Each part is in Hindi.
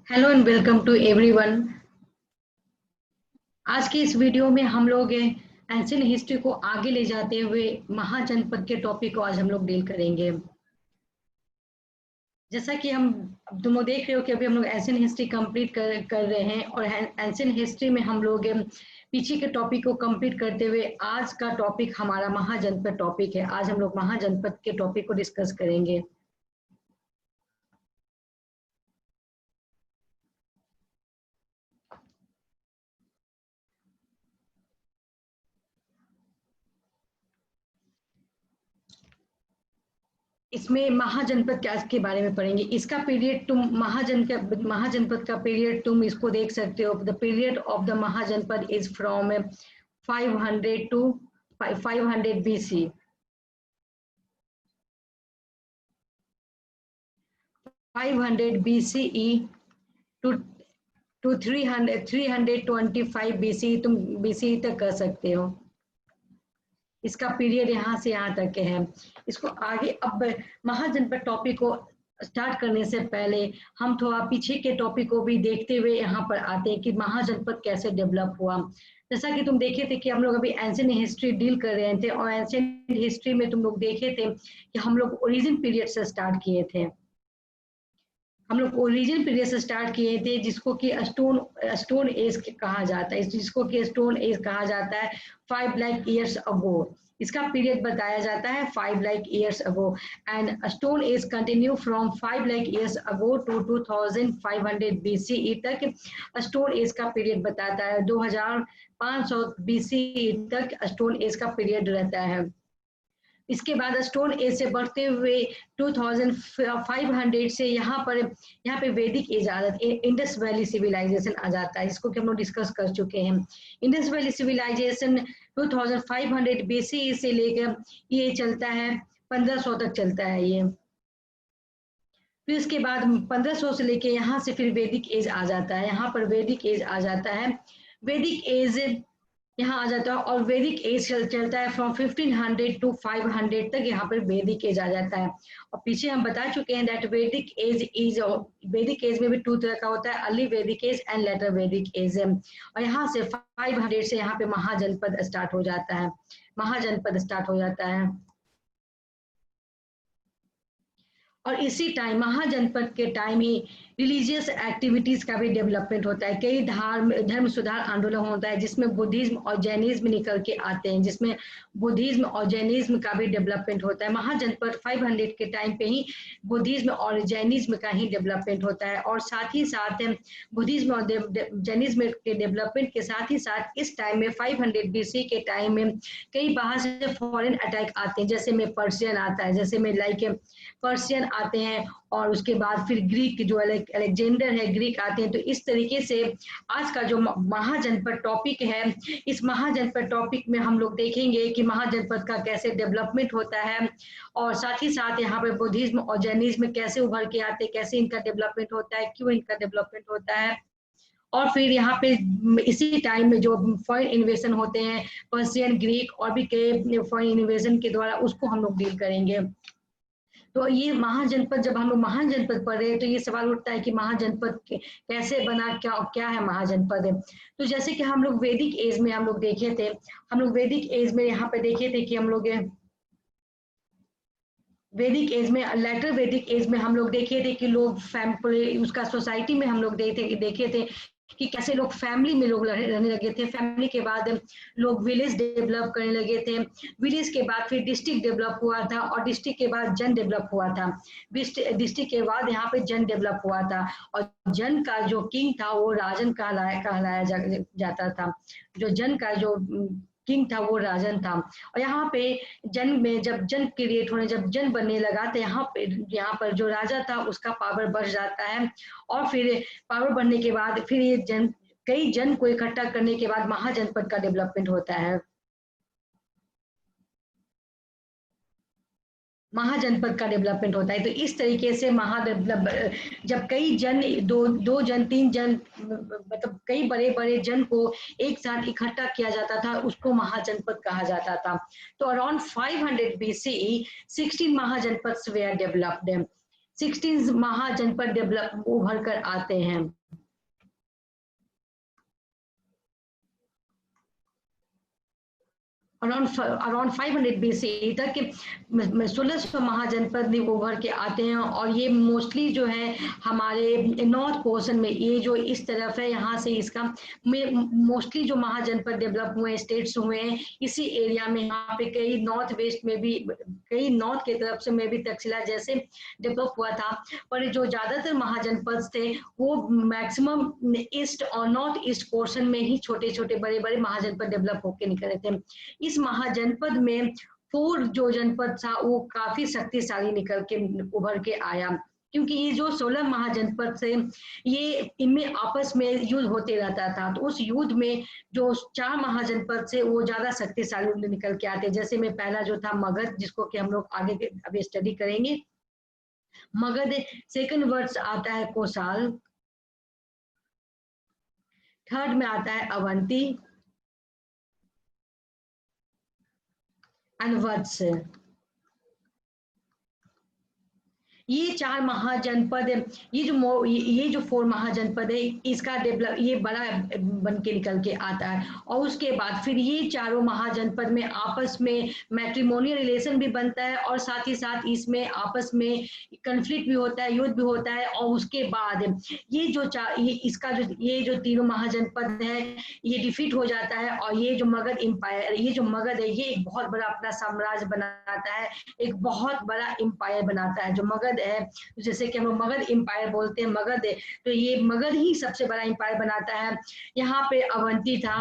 Hello and welcome to everyone. आज के इस वीडियो में हम लोग एंशियंट हिस्ट्री को आगे ले जाते हुए महाजनपद के टॉपिक को आज हम लोग डील करेंगे। जैसा कि हम तुम लोग देख रहे हो कि अभी हम लोग एंशियंट हिस्ट्री कंप्लीट कर रहे हैं और एंशियंट हिस्ट्री में हम लोग पीछे के टॉपिक को कंप्लीट करते हुए आज का टॉपिक हमारा महाजनपद टॉपिक है। आज हम लोग महाजनपद के टॉपिक को डिस्कस करेंगे। इसमें महाजनपद के बारे में पढ़ेंगे। इसका पीरियड तुम महाजनपद का पीरियड तुम इसको देख सकते हो। The period of the Mahajanapada is from 500 to 500 BC। 500 BCE to 325 BC तुम BCE तक कर सकते हो। इसका पीरियड यहाँ से यहाँ तक के है। इसको आगे अब महाजनपद टॉपिक को स्टार्ट करने से पहले हम थोड़ा पीछे के टॉपिक को भी देखते हुए यहाँ पर आते हैं कि महाजनपद कैसे डेवलप हुआ। जैसा कि तुम देखे थे कि हम लोग अभी एंशियंट हिस्ट्री डील कर रहे थे और एंशियंट हिस्ट्री में तुम लोग देखे थे कि हम लोग ओरिजिन पीरियड से स्टार्ट किए थे। हम लोग ओरिजिन पीरियड से स्टार्ट किए थे जिसको कि स्टोन एज कहा जाता है। जिसको कि स्टोन एज कहा जाता है 5 लाख ईयर्स अगो। इसका पीरियड बताया जाता है 5 lakh years ago and stone age continue from 5 lakh years ago to 2500 BCE तक। स्टोन एज का पीरियड बताता है 2500 BCE तक स्टोन एज का पीरियड रहता है। इसके बाद स्टोन एज से बढ़ते हुए 2500 से यहाँ पे वैदिक एज आ जाता है। इंडस वैली सिविलाइजेशन आ जाता है, इसको कि हम लोग डिस्कस कर चुके हैं। इंडस वैली सिविलाइजेशन 2500 BCE से लेकर ये चलता है 1500 तक चलता है ये। फिर इसके बाद 1500 से लेके यहाँ से फिर वैदिक एज आ जाता है। यहाँ पर वैदिक एज आ जाता है। वैदिक एज यहाँ आ जाता है और वैदिक एज चलता है फ्रॉम 1500 टू 500 तक। यहाँ पर वैदिक एज आ जाता है। और पीछे हम बता चुके हैं दैट वैदिक एज में भी 2 तरह का होता है, अर्ली वैदिक एज एंड लेटर वैदिक एज। और यहाँ से 500 से यहाँ पे महाजनपद स्टार्ट हो जाता है। महाजनपद स्टार्ट हो जाता है और इसी टाइम महाजनपद के टाइम ही रिलीजियस एक्टिविटीज का भी डेवलपमेंट होता है। कई धर्म सुधार आंदोलन होता है जिसमें बुद्धिज्म और जैनिज्म निकल के आते हैं, जिसमें बुद्धिज्म और जैनिज्म का भी डेवलपमेंट होता है। महाजनपद 500 के टाइम पे ही बुद्धिज्म और जैनिज्म का ही डेवलपमेंट होता है। और साथ ही साथ बुद्धिज्म और जैनिज्म के डेवलपमेंट के साथ ही साथ इस टाइम में 500 BC के टाइम में कई बाहर से फॉरेन अटैक आते हैं। जैसे में पर्शियन आता है, जैसे में लाइक पर्शियन आते हैं और उसके बाद फिर ग्रीक जो अलेक्जेंडर है ग्रीक आते हैं। तो इस तरीके से आज का जो महाजनपद टॉपिक है, इस महाजनपद टॉपिक में हम लोग देखेंगे कि महाजनपद का कैसे डेवलपमेंट होता है और साथ ही साथ यहाँ पे बुद्धिज्म और जैनिज्म कैसे उभर के आते हैं, कैसे इनका डेवलपमेंट होता है, क्यों इनका डेवलपमेंट होता है। और फिर यहाँ पे इसी टाइम में जो फॉरेन इन्वेजन होते हैं पर्शियन ग्रीक और भी कई फॉरेन इन्वेजन के द्वारा, उसको हम लोग डील करेंगे। तो ये महाजनपद जब हम लोग महाजनपद पढ़ रहे हैं तो ये सवाल उठता है कि महाजनपद कैसे बना, क्या क्या है महाजनपद। तो जैसे कि हम लोग वैदिक एज में हम लोग देखे थे, हम लोग वैदिक एज में यहाँ पे देखे थे कि हम लोग वैदिक एज में लेटर वैदिक एज में हम लोग देखे थे कि लोग उसका सोसाइटी में हम लोग देखे थे कि कैसे लोग फैमिली में लोग रहने लगे थे। फैमिली के बाद लोग विलेज डेवलप करने लगे थे। विलेज के बाद फिर डिस्ट्रिक्ट डेवलप हुआ था और डिस्ट्रिक्ट के बाद जन डेवलप हुआ था। डिस्ट्रिक्ट के बाद यहाँ पे जन डेवलप हुआ था और जन का जो किंग था वो राजन कहलाया जाता था। जो जन का जो किंग था वो राजन था। और यहाँ पे जन में जब जन क्रिएट होने, जब जन बनने लगा तो यहाँ पर जो राजा था उसका पावर बढ़ जाता है। और फिर पावर बढ़ने के बाद फिर ये कई जन को इकट्ठा करने के बाद महाजनपद का डेवलपमेंट होता है। महाजनपद का डेवलपमेंट होता है। तो इस तरीके से जब कई जन दो जन तीन जन मतलब कई बड़े बड़े जन को एक साथ इकट्ठा किया जाता था, उसको महाजनपद कहा जाता था। तो around 500 BCE 16 Mahajanapada were developed. 16 Mahajanapada develop उभर कर आते हैं। अराउंड 500 BC तक 1600 महाजनपद उभर के आते हैं, और ये मोस्टली जो है हमारे नॉर्थ पोर्शन में, ये जो इस तरफ है यहाँ से इसका मोस्टली जो महाजनपद डेवलप हुए स्टेट्स हुए हैं इसी एरिया में। यहाँ पे कई नॉर्थ वेस्ट में भी, कई नॉर्थ की तरफ से में भी तक्षशिला जैसे डेवलप हुआ था, पर जो ज्यादातर महाजनपद थे वो मैक्सिमम ईस्ट और नॉर्थ ईस्ट पोर्शन में ही छोटे छोटे बड़े बड़े महाजनपद डेवलप होकर निकले थे। इस महाजनपद में 4 जो जनपद था वो काफी शक्तिशाली निकल के उभर के आया, क्योंकि ये जो 16 महाजनपद से ये इनमें आपस में युद्ध होते रहता था। तो उस युद्ध में जो 4 महाजनपद से वो ज्यादा शक्तिशाली निकल के आते। जैसे में पहला जो था मगध, जिसको कि हम लोग आगे अभी स्टडी करेंगे, मगध। सेकंड वर्ड आता है कोसाल, थर्ड में आता है अवंती एंड वत्स। ये 4 महाजनपद, ये जो 4 महाजनपद है इसका डेवलप ये बड़ा बन के निकल के आता है। और उसके बाद फिर ये चारों महाजनपद में आपस में मैट्रिमोनियल रिलेशन भी बनता है, और साथ ही साथ इसमें आपस में कन्फ्लिक्ट भी होता है, युद्ध भी होता है। और उसके बाद ये जो इसका जो ये जो तीनों महाजनपद है ये डिफीट हो जाता है, और ये जो मगध एम्पायर, ये जो मगध है ये एक बहुत बड़ा अपना साम्राज्य बनाता है, एक बहुत बड़ा एम्पायर बनाता है। जो मगध है, जैसे कि हम लोग मगध एम्पायर बोलते हैं, मगध है तो ये मगध ही सबसे बड़ा एम्पायर बनाता है। यहाँ पे अवंती था,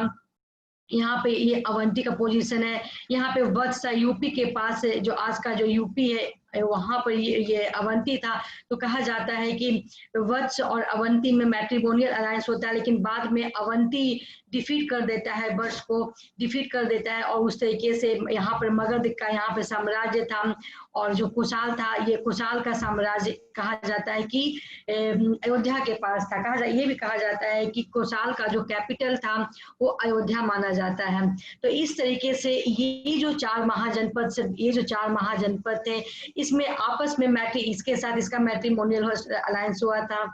यहाँ पे ये अवंती का पोजीशन है। यहाँ पे वत्स यूपी के पास है, जो आज का जो यूपी है वहां पर ये अवंती था। तो कहा जाता है कि वत्स और अवंती में मैट्रिमोनियल अलायंस होता है, लेकिन बाद में अवंती डिफीट कर देता है, वत्स को डिफीट कर देता है, और उस तरीके से यहाँ पर मगध का यहाँ पे साम्राज्य था। और जो कुशाल था, ये कुशाल का साम्राज्य कहा जाता है कि अयोध्या के पास था। ये भी कहा जाता है कि कुशाल का जो कैपिटल था वो अयोध्या माना जाता है। तो इस तरीके से ये जो 4 महाजनपद से, ये जो 4 महाजनपद थे इसमें आपस में इसके साथ इसका मैट्रिमोनियल अलायंस हुआ था।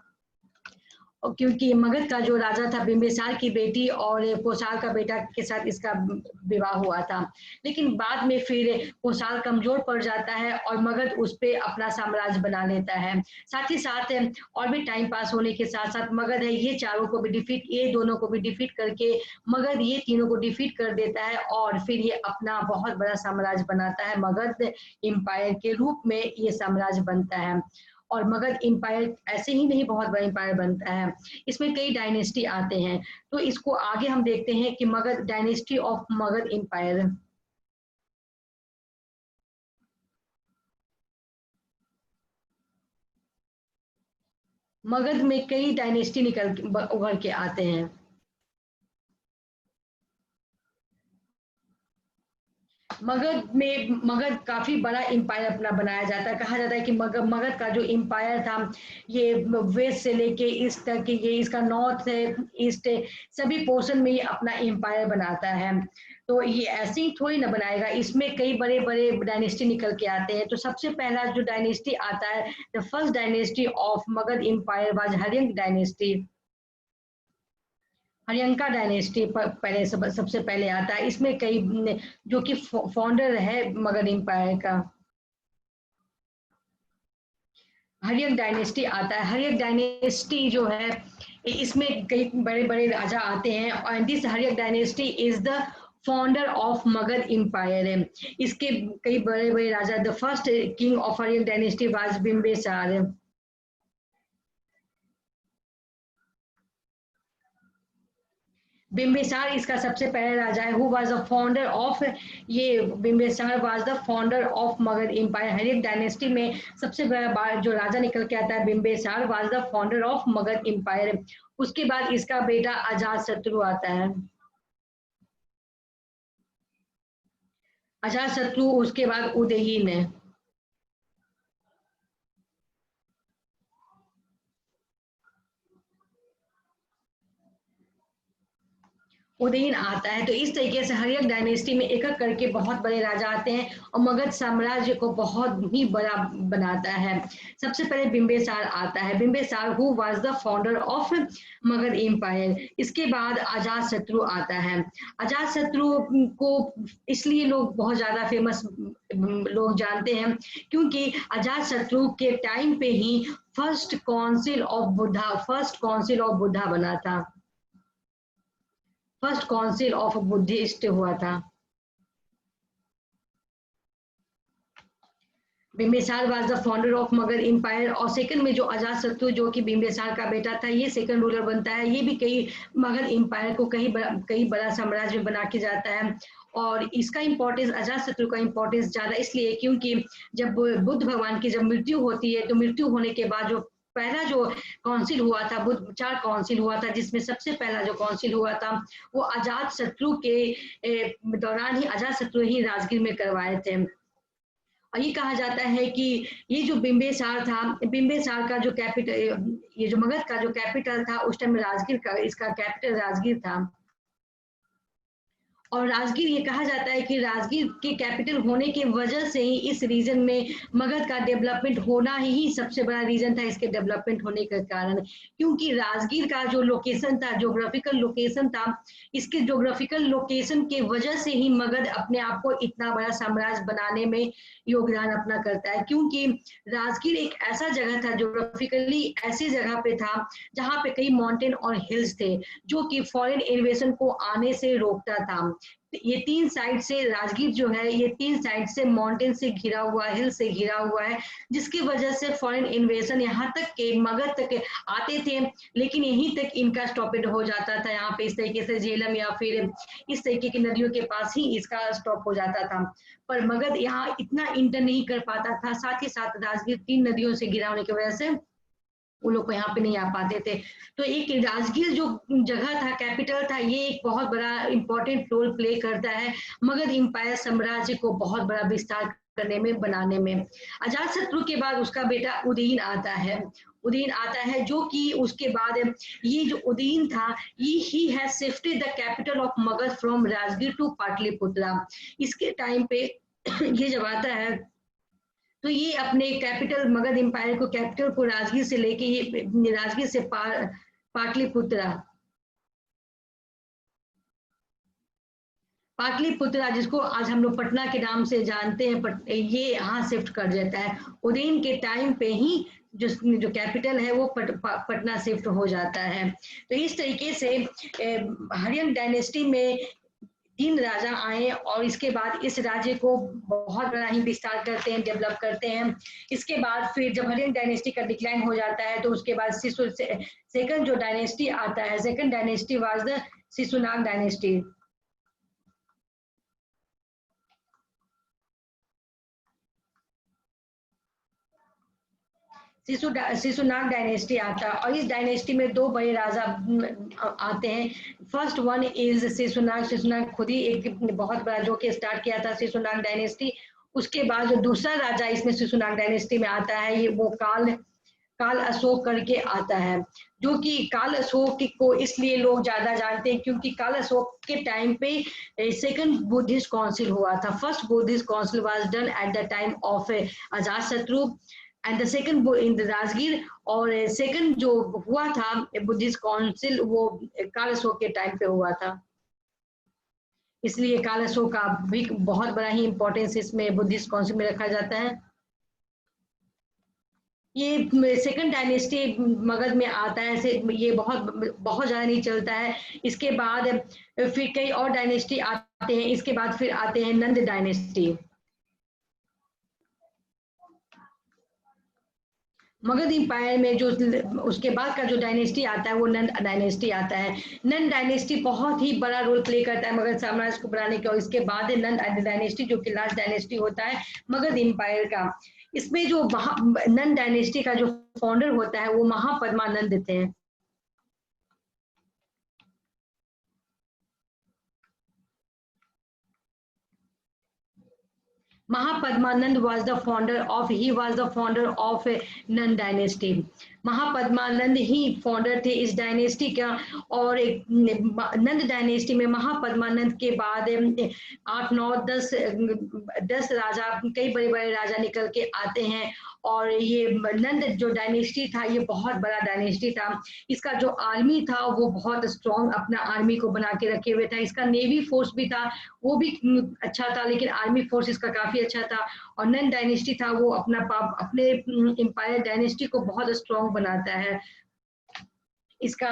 और क्योंकि मगध का जो राजा था बिंबिसार की बेटी और कोसाल का बेटा के साथ इसका विवाह हुआ था, लेकिन बाद में फिर कोसाल कमजोर पड़ जाता है और मगध उस पर अपना साम्राज्य बना लेता है। साथ ही साथ और भी टाइम पास होने के साथ साथ मगध है ये चारों को भी डिफीट, ये दोनों को भी डिफीट करके मगध ये तीनों को डिफीट कर देता है, और फिर ये अपना बहुत बड़ा साम्राज्य बनाता है। मगध एम्पायर के रूप में ये साम्राज्य बनता है। और मगध एम्पायर ऐसे ही नहीं बहुत बड़ा एम्पायर बनता है, इसमें कई डायनेस्टी आते हैं। तो इसको आगे हम देखते हैं कि Magadha dynasty of Magadha empire. Magadha में कई डायनेस्टी निकल उभर के आते हैं। मगध काफी बड़ा एम्पायर अपना बनाया जाता है। कहा जाता है कि मगध का जो एम्पायर था ये वेस्ट से लेके ईस्ट तक, ये इसका नॉर्थ है, ईस्ट है, सभी पोर्शन में ये अपना एम्पायर बनाता है। तो ये ऐसे ही थोड़ी ना बनाएगा, इसमें कई बड़े बड़े डायनेस्टी निकल के आते हैं। तो सबसे पहला जो डायनेस्टी आता है, the first dynasty of Magadha empire was Haryanka dynasty. Haryanka dynasty पहले सबसे पहले आता है। इसमें कई जो कि फाउंडर है मगध एम्पायर का, हरियक डायनेस्टी आता है। हरियक डायनेस्टी जो है इसमें कई बड़े बड़े राजा आते हैं, और this Haryanka dynasty is the founder of Magadha empire है। इसके कई बड़े बड़े राजा, the first king of Haryanka dynasty was Bimbisara. Bimbisara इसका सबसे पहला राजा है। Who was the founder of, ये Bimbisara was the founder of Magadha empire. Haryanka dynasty में सबसे बड़ा जो राजा निकल के आता है Bimbisara was the founder of Magadha empire. उसके बाद इसका बेटा अजात शत्रु आता है। अजात शत्रु उसके बाद उदयहीन है। उदयन आता है। तो इस तरीके से हर्यक डायनेस्टी में एक एक करके बहुत बड़े राजा आते हैं और मगध साम्राज्य को बहुत ही बड़ा बनाता है। सबसे पहले बिंबिसार आता है। Bimbisara who was the founder of Magadha empire. इसके बाद अजात शत्रु आता है। अजात शत्रु को इसलिए लोग बहुत ज्यादा फेमस लोग जानते हैं क्योंकि अजात शत्रु के टाइम पे ही फर्स्ट काउंसिल ऑफ बुद्धा बना था। फर्स्ट काउंसिल ऑफ बुद्धिस्ट हुआ था। Bimbisara was the founder of Magadha empire. और सेकंड में जो अजात शत्रु जो कि बिम्बिसार का बेटा था, ये सेकंड रूलर बनता है। ये भी कई मगध एम्पायर को कई बड़ा साम्राज्य बना के जाता है। और इसका इंपॉर्टेंस, अजात शत्रु का इंपॉर्टेंस ज्यादा इसलिए क्योंकि जब बुद्ध भगवान की जब मृत्यु होती है तो मृत्यु होने के बाद जो पहला जो काउंसिल हुआ था, बुद्ध 4 काउंसिल हुआ था, जिसमें सबसे पहला जो काउंसिल हुआ था वो अजात शत्रु के दौरान ही अजात शत्रु ही राजगीर में करवाए थे। और ये कहा जाता है कि ये जो बिम्बिसार था, बिम्बिसार का जो कैपिटल, ये जो मगध का जो कैपिटल था उस टाइम राजगीर का, इसका कैपिटल राजगीर था। और राजगीर, ये कहा जाता है कि राजगीर के कैपिटल होने की वजह से ही इस रीजन में मगध का डेवलपमेंट होना ही सबसे बड़ा रीजन था इसके डेवलपमेंट होने के कारण। क्योंकि राजगीर का जो लोकेशन था, ज्योग्राफिकल लोकेशन था, इसके ज्योग्राफिकल लोकेशन के वजह से ही मगध अपने आप को इतना बड़ा साम्राज्य बनाने में योगदान अपना करता है। क्योंकि राजगीर एक ऐसा जगह था, ज्योग्राफिकली ऐसी जगह पे था जहाँ पे कई माउंटेन और हिल्स थे जो कि फॉरेन इन्वेजन को आने से रोकता था। ये 3 साइड से राजगीर जो है, ये 3 साइड से माउंटेन से घिरा हुआ, हिल से घिरा हुआ है, जिसकी वजह से फॉरेन इन्वेजन यहाँ तक के मगध तक आते थे, लेकिन यहीं तक इनका स्टॉपेड हो जाता था। यहाँ पे इस तरीके से झेलम या फिर इस तरीके की नदियों के पास ही इसका स्टॉप हो जाता था। पर मगध यहाँ इतना इंटर नहीं कर पाता था। साथ ही साथ राजगीर 3 नदियों से घिरा होने की वजह से वो लोग को यहाँ पे नहीं आ पाते थे। तो एक राजगीर जो जगह था, कैपिटल था, ये एक बहुत बड़ा इंपॉर्टेंट रोल प्ले करता है मगध एम्पायर साम्राज्य को बहुत बड़ा विस्तार करने में, बनाने में। अजात शत्रु के बाद उसका बेटा उदयन आता है। उदयन आता है जो कि उसके बाद ये जो उदयन था, ये ही has shifted the capital of Magadha from Rajgir to Pataliputra. इसके टाइम पे ये जब आता है तो ये अपने कैपिटल मगध एम्पायर को, कैपिटल को राजगीर से लेके ये राजगीर से पाटलिपुत्रा, पाटलिपुत्रा जिसको आज हम लोग पटना के नाम से जानते हैं, ये यहाँ शिफ्ट कर देता है। उदयन के टाइम पे ही जो कैपिटल है वो पटना शिफ्ट हो जाता है। तो इस तरीके से हर्यक डायनेस्टी में 3 राजा आए और इसके बाद इस राज्य को बहुत बड़ा ही विस्तार करते हैं, डेवलप करते हैं। इसके बाद फिर जब हर्यक डायनेस्टी का डिक्लाइन हो जाता है तो उसके बाद सेकंड जो डायनेस्टी आता है, second dynasty was the Shishunaga dynasty. Shishunaga dynasty आता है और इस डायनेस्टी में 2 बड़े राजा आते हैं। First one is Shishunaga. Shishunaga खुद ही एक बहुत बड़ा जो कि स्टार्ट किया था शिशुनाग डायनेस्टी। उसके बाद जो दूसरा राजा इसमें शिशुनाग डायनेस्टी में आता है, ये वो काल अशोक करके आता है। जो कि काल अशोक को इसलिए लोग ज्यादा जानते हैं क्योंकि काल अशोक के टाइम पे सेकंड बुद्धिस्ट काउंसिल हुआ था। First Buddhist council was done at the time of Ajatashatru and the second in the Rajgir. और सेकंड जो हुआ था बुद्धिस्ट काउंसिल वो काल अशोक के टाइम पे हुआ था। इसलिए काल अशोक का भी बहुत बड़ा ही इंपॉर्टेंस इसमें बुद्धिस्ट काउंसिल में रखा जाता है। ये सेकंड डायनेस्टी मगध में आता है, ये बहुत बहुत ज्यादा नहीं चलता है। इसके बाद फिर कई और डायनेस्टी आते हैं। इसके बाद फिर आते हैं नंद डायनेस्टी। मगध एम्पायर में जो उसके बाद का जो डायनेस्टी आता है वो नंद डायनेस्टी आता है। नंद डायनेस्टी बहुत ही बड़ा रोल प्ले करता है मगध साम्राज्य को बनाने के। और इसके बाद है नंद डायनेस्टी जो कि लास्ट डायनेस्टी होता है मगध एम्पायर का। इसमें जो नंद डायनेस्टी का जो फाउंडर होता है वो महापद्मानंद थे। Mahapadmanand was the founder of Nand dynasty. Mahapadmananda he fonder थे इस डायनेस्टी का। और एक नंद डायनेस्टी में महापद्मानंद के बाद 8 9 10 राजा, कई बड़े बड़े राजा निकल के आते हैं। और ये नंद जो डायनेस्टी था ये बहुत बड़ा डायनेस्टी था। इसका जो आर्मी था वो बहुत स्ट्रॉन्ग अपना आर्मी को बना के रखे हुए था। इसका नेवी फोर्स भी था, वो भी अच्छा था, लेकिन आर्मी फोर्स इसका काफी अच्छा था। और नंद डायनेस्टी था वो अपने एम्पायर डायनेस्टी को बहुत स्ट्रॉन्ग बनाता है। इसका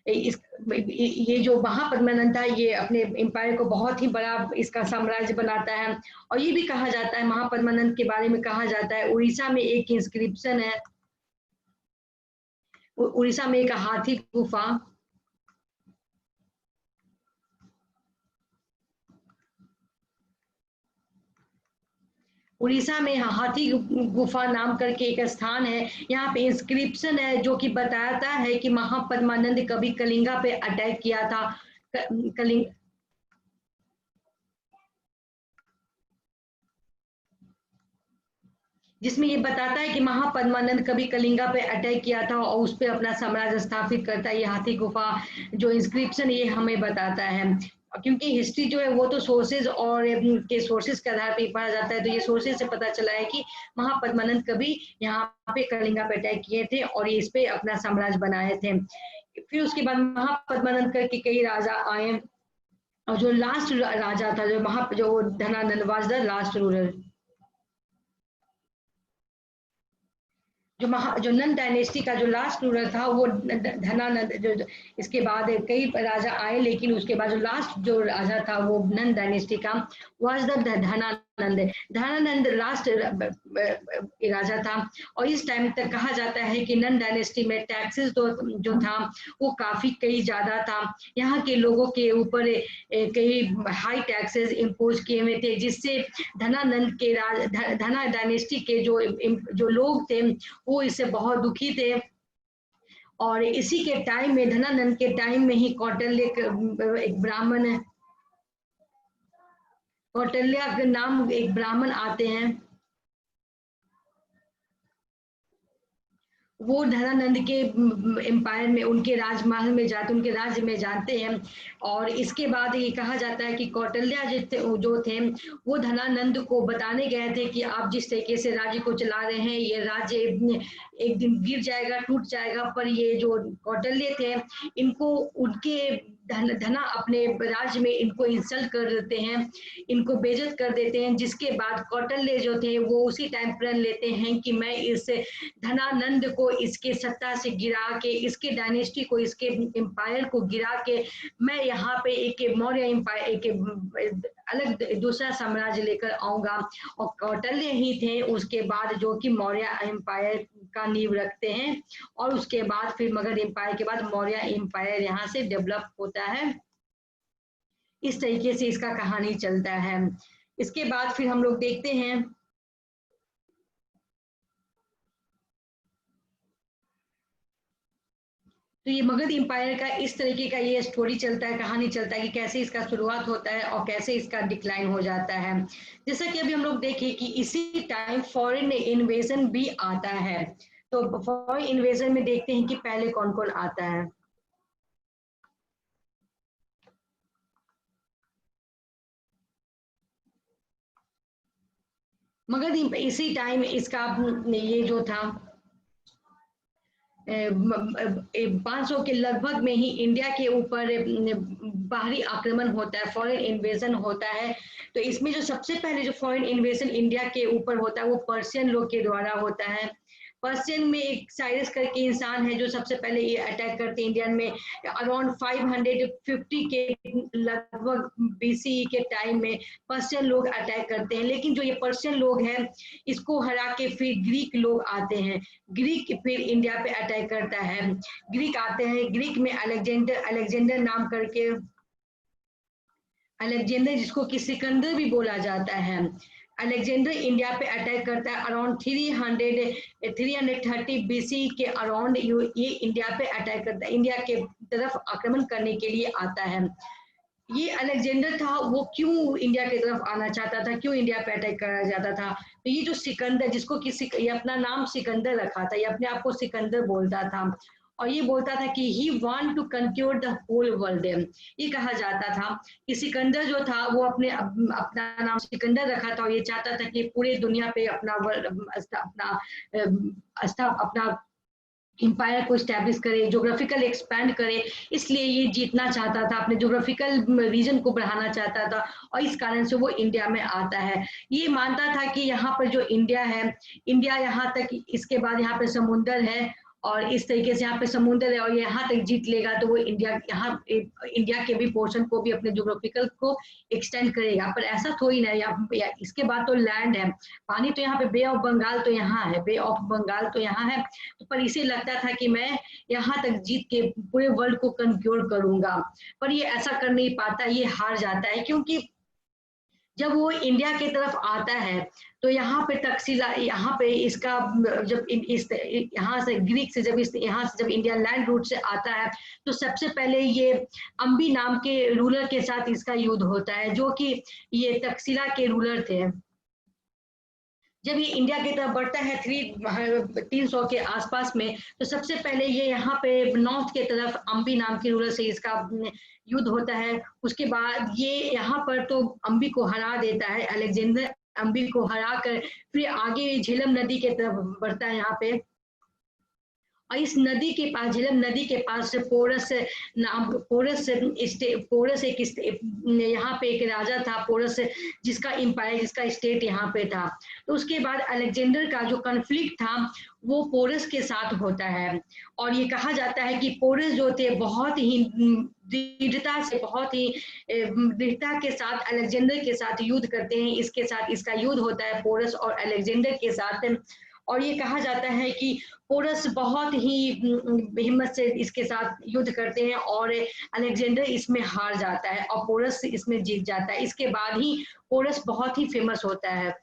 ये जो महापद्मानंद था ये अपने एम्पायर को बहुत ही बड़ा इसका साम्राज्य बनाता है। और ये भी कहा जाता है, महापद्मानंद के बारे में कहा जाता है, उड़ीसा में एक इंस्क्रिप्शन है, उड़ीसा में एक हाथी गुफा, उड़ीसा में हाथी गुफा नाम करके एक स्थान है। यहाँ पे इंस्क्रिप्शन है जो कि बताता है कि महापद्मानंद कभी कलिंगा पे अटैक किया था। कलिंग जिसमें ये बताता है कि महापद्मानंद कभी कलिंगा पे अटैक किया था और उस पर अपना साम्राज्य स्थापित करता है। ये हाथी गुफा जो इंस्क्रिप्शन ये हमें बताता है। क्योंकि हिस्ट्री जो है वो तो सोर्सेज और के सोर्सेज के आधार पर पढ़ा जाता है, तो ये सोर्सेज से पता चला है कि महापद्मानंद कभी यहाँ पे कलिंगा पे अटैक किए थे और ये इस पे अपना साम्राज्य बनाए थे। फिर उसके बाद महापद्मानंद करके कई राजा आए और जो लास्ट राजा था जो Dhanananda was the last ruler. जो नंद डायनेस्टी का जो लास्ट रूलर था वो धनानंद। जो इसके बाद कई राजा आए, लेकिन उसके बाद जो लास्ट जो राजा था वो नंद डायनेस्टी का was the Dhanananda. Dhanananda last राजा था। और इस टाइम तक कहा जाता है कि नंद डायनेस्टी में टैक्सेस जो था वो काफी कई ज्यादा था। यहाँ के लोगों के ऊपर कई हाई टैक्सेस इम्पोज किए हुए थे, जिससे धनानंद के धना डायनेस्टी के जो लोग थे वो इससे बहुत दुखी थे। और इसी के टाइम में, धनानंद के टाइम में ही कौटिल्य एक ब्राह्मण है, कौटिल्य के नाम एक ब्राह्मण आते हैं, वो धनानंद के एम्पायर में उनके राजमहल में जाते, उनके राज्य में जाते हैं। और इसके बाद ये कहा जाता है कि कौटिल्य जो थे वो धनानंद को बताने गए थे कि आप जिस तरीके से राज्य को चला रहे हैं ये राज्य एक दिन गिर जाएगा, टूट जाएगा। पर ये जो कौटिल्य थे इनको उनके धना अपने राज्य में इनको इंसल्ट कर देते हैं, इनको बेइज्जत कर देते हैं। जिसके बाद कौटिल्य जो थे वो उसी टाइम प्रण लेते हैं कि मैं इस धनानंद को इसके सत्ता से गिरा के, इसके डायनेस्टी को, इसके एम्पायर को गिरा के मैं यहाँ पे एक मौर्य एम्पायर, एक अलग दूसरा साम्राज्य लेकर आऊंगा। और कौटिल्य ही थे उसके बाद जो कि मौर्य एम्पायर का नींव रखते हैं। और उसके बाद फिर मगध एम्पायर के बाद मौर्य एम्पायर यहाँ से डेवलप होता है। इस तरीके से इसका कहानी चलता है। इसके बाद फिर हम लोग देखते हैं तो ये मगध एम्पायर का इस तरीके का ये स्टोरी चलता है, कहानी चलता है कि कैसे इसका शुरुआत होता है और कैसे इसका डिक्लाइन हो जाता है। जैसा कि अभी हम लोग देखें कि इसी टाइम फॉरेन इन्वेजन भी आता है। तो फॉरेन इन्वेजन में देखते हैं कि पहले कौन कौन आता है। मगध इसी टाइम इसका ये जो था 500 के लगभग में ही इंडिया के ऊपर बाहरी आक्रमण होता है, फॉरेन इन्वेजन होता है। तो इसमें जो सबसे पहले जो फॉरेन इन्वेजन इंडिया के ऊपर होता है वो पर्शियन लोग के द्वारा होता है। पर्शियन में एक साइरस करके इंसान है जो सबसे पहले ये अटैक करते हैं इंडियन में। अराउंड 550 के लगभग बीसी के टाइम में पर्शियन लोग अटैक करते हैं। लेकिन जो ये पर्शियन लोग हैं इसको हरा के फिर ग्रीक लोग आते हैं। ग्रीक फिर इंडिया पे अटैक करता है। ग्रीक आते हैं, ग्रीक में अलेक्जेंडर नाम करके, अलेक्जेंडर जिसको कि सिकंदर भी बोला जाता है, अलेक्जेंडर इंडिया पे अटैक करता है। अराउंड 330 बीसी के अराउंड ये इंडिया पे अटैक करता है, इंडिया के तरफ आक्रमण करने के लिए आता है। ये अलेक्जेंडर था वो क्यों इंडिया की तरफ आना चाहता था, क्यों इंडिया पे अटैक करना चाहता था? तो ये जो सिकंदर, जिसको किसी ये अपना नाम सिकंदर रखा था, ये अपने आप को सिकंदर बोलता था और ये बोलता था कि he want to conquer the whole world. ये कहा जाता था कि सिकंदर जो था वो अपना नाम सिकंदर रखा था और ये चाहता था कि पूरे दुनिया पे अपना अपना एम्पायर को स्टैब्लिश करे, जोग्राफिकल एक्सपैंड करे। इसलिए ये जीतना चाहता था, अपने जोग्राफिकल रीजन को बढ़ाना चाहता था और इस कारण से वो इंडिया में आता है। ये मानता था कि यहाँ पर जो इंडिया है, इंडिया यहाँ तक, इसके बाद यहाँ पे समुंदर है और इस तरीके से यहाँ पे समुंदर है और ये यहाँ तक जीत लेगा तो वो इंडिया के भी पोर्शन को भी अपने जोग्राफिकल को एक्सटेंड करेगा। पर ऐसा थोड़ी ना, इसके बाद तो लैंड है, पानी तो यहाँ पे बे ऑफ बंगाल तो यहाँ है, बे ऑफ बंगाल तो यहाँ है। तो पर इसे लगता था कि मैं यहाँ तक जीत के पूरे वर्ल्ड को कंक्योर करूंगा, पर ये ऐसा कर नहीं पाता, ये हार जाता है। क्योंकि जब वो इंडिया की तरफ आता है तो यहाँ पे तकसीला, यहाँ पे इसका जब इस यहाँ से ग्रीक से जब यहाँ से जब इंडिया लैंड रूट से आता है तो सबसे पहले ये अम्बी नाम के रूलर के साथ इसका युद्ध होता है, जो कि ये तकसीला के रूलर थे। जब ये इंडिया की तरफ बढ़ता है 300 के आसपास में, तो सबसे पहले ये यहाँ पे नॉर्थ के तरफ अम्बी नाम के रूलर से इसका युद्ध होता है। उसके बाद ये यहाँ पर तो अम्बी को हरा देता है अलेक्जेंडर, अम्बी को हरा कर फिर आगे झेलम नदी के तरफ बढ़ता है यहाँ पे। और इस नदी के पास, झेलम नदी के पास से पोरस नाम, पोरस एक यहाँ पे एक राजा था पोरस, जिसका एम्पायर, जिसका स्टेट यहाँ पे था। तो उसके बाद अलेक्जेंडर का जो कॉन्फ्लिक्ट था वो पोरस के साथ होता है और ये कहा जाता है कि पोरस जो थे बहुत ही दृढ़ता से, बहुत ही दृढ़ता के साथ अलेक्जेंडर के साथ युद्ध करते हैं। इसके साथ इसका युद्ध होता है पोरस और अलेक्जेंडर के साथ। और ये कहा जाता है कि पोरस बहुत ही हिम्मत से इसके साथ युद्ध करते हैं और अलेक्जेंडर इसमें हार जाता है और पोरस इसमें जीत जाता है। इसके बाद ही पोरस बहुत ही फेमस होता है,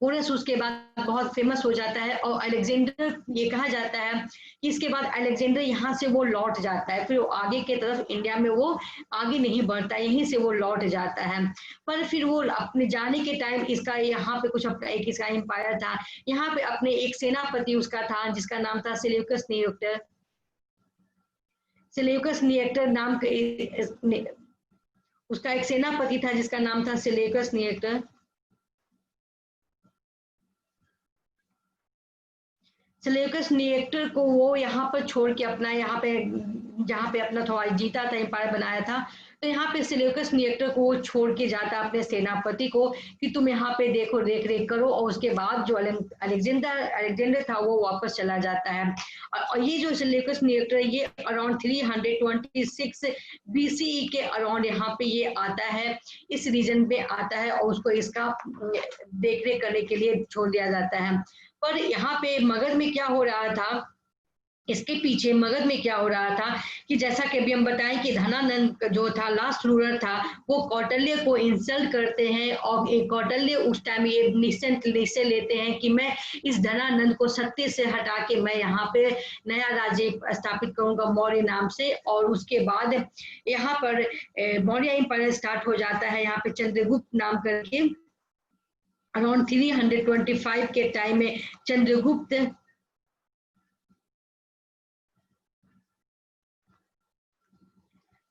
पोरस उसके बाद बहुत फेमस हो जाता है। और अलेक्जेंडर, ये कहा जाता है कि इसके बाद अलेक्जेंडर यहाँ से वो लौट जाता है, फिर वो आगे के तरफ इंडिया में वो आगे नहीं बढ़ता, यहीं से वो लौट जाता है। पर फिर वो अपने जाने के टाइम इसका यहाँ पे कुछ अपना एक इसका एम्पायर था, यहाँ पे अपने एक सेनापति उसका था जिसका नाम था सेल्यूकस निएक्टर। सेल्यूकस निएक्टर नाम के उसका एक सेनापति था जिसका नाम था सेल्यूकस निएक्टर। सेल्यूकस निएक्टर को वो यहाँ पर छोड़ के अपना यहाँ पे, जहाँ पे अपना थोड़ा जीता था, एम्पायर बनाया था, तो यहाँ पे सेल्यूकस निएक्टर को वो छोड़ के जाता अपने सेनापति को कि तुम यहाँ पे देखो, देख रेख करो। और उसके बाद जो अलेक्जेंडर था वो वापस चला जाता है। और ये जो सेल्यूकस निएक्टर ये अराउंड 326 BCE के अराउंड यहाँ पे ये आता है, इस रीजन पे आता है और उसको इसका देख रेख करने के लिए छोड़ दिया जाता है। पर यहाँ पे मगध में क्या हो रहा था, इसके पीछे मगध में क्या हो रहा था कि जैसा कि अभी हम बताएं कि धनानंद जो था लास्ट रूलर था, वो कौटिल्य को इंसल्ट करते हैं और कौटिल्य उस टाइम ये निश्चय लेते हैं कि मैं इस धनानंद को सत्य से हटा के मैं यहाँ पे नया राज्य स्थापित करूंगा मौर्य नाम से। और उसके बाद यहाँ पर मौर्य एम्पायर स्टार्ट हो जाता है यहाँ पे चंद्रगुप्त नाम करके। अराउंड 325 के टाइम में चंद्रगुप्त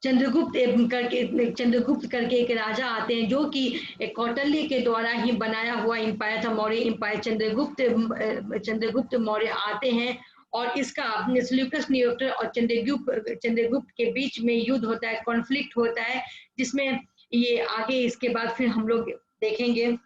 चंद्रगुप्त करके एक राजा आते हैं जो कि कौटिल्य के द्वारा ही बनाया हुआ एम्पायर था, मौर्य एम्पायर। चंद्रगुप्त मौर्य आते हैं और इसका सेल्यूकस निएक्टर और चंद्रगुप्त के बीच में युद्ध होता है, कॉन्फ्लिक्ट होता है, जिसमें ये आगे इसके बाद फिर हम लोग देखेंगे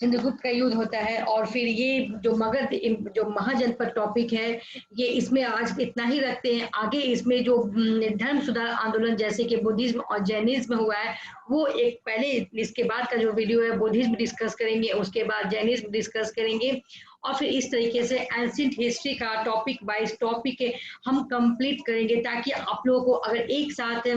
चंद्रगुप्त का युद्ध होता है। और फिर ये जो मगध जो महाजनपद टॉपिक है ये इसमें आज इतना ही रखते हैं। आगे इसमें जो धर्म सुधार आंदोलन जैसे कि बुद्धिज्म और जैनिज्म हुआ है वो एक पहले, इसके बाद का जो वीडियो है बुद्धिज्म डिस्कस करेंगे, उसके बाद जैनिज्म डिस्कस करेंगे और फिर इस तरीके से एंशिएंट हिस्ट्री का टॉपिक वाइज टॉपिक हम कंप्लीट करेंगे, ताकि आप लोगों को अगर एक साथ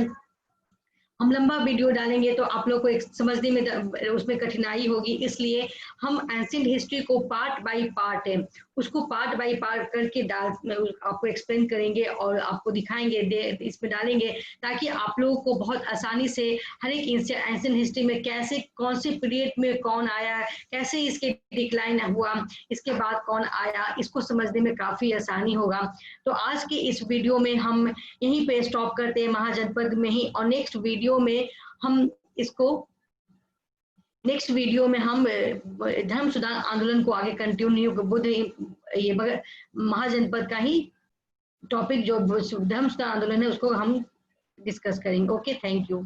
हम लंबा वीडियो डालेंगे तो आप लोग को एक समझने में उसमें कठिनाई होगी। इसलिए हम एंशिएंट हिस्ट्री को पार्ट बाय पार्ट उसको पार्ट बाय पार्ट करके आपको एक्सप्लेन करेंगे और आपको दिखाएंगे, इसमें डालेंगे, ताकि आप लोगों को बहुत आसानी से हर एक एंशिएंट हिस्ट्री में कैसे कौन से पीरियड में कौन आया, कैसे इसके डिक्लाइन हुआ, इसके बाद कौन आया, इसको समझने में काफी आसानी होगा। तो आज की इस वीडियो में हम यहीं पे स्टॉप करते हैं, महाजनपद में ही, और नेक्स्ट वीडियो में हम धर्म सुधार आंदोलन को आगे कंटिन्यू, बुद्ध ये महाजनपद का ही टॉपिक जो धर्म सुधार आंदोलन है उसको हम डिस्कस करेंगे। Okay, thank you.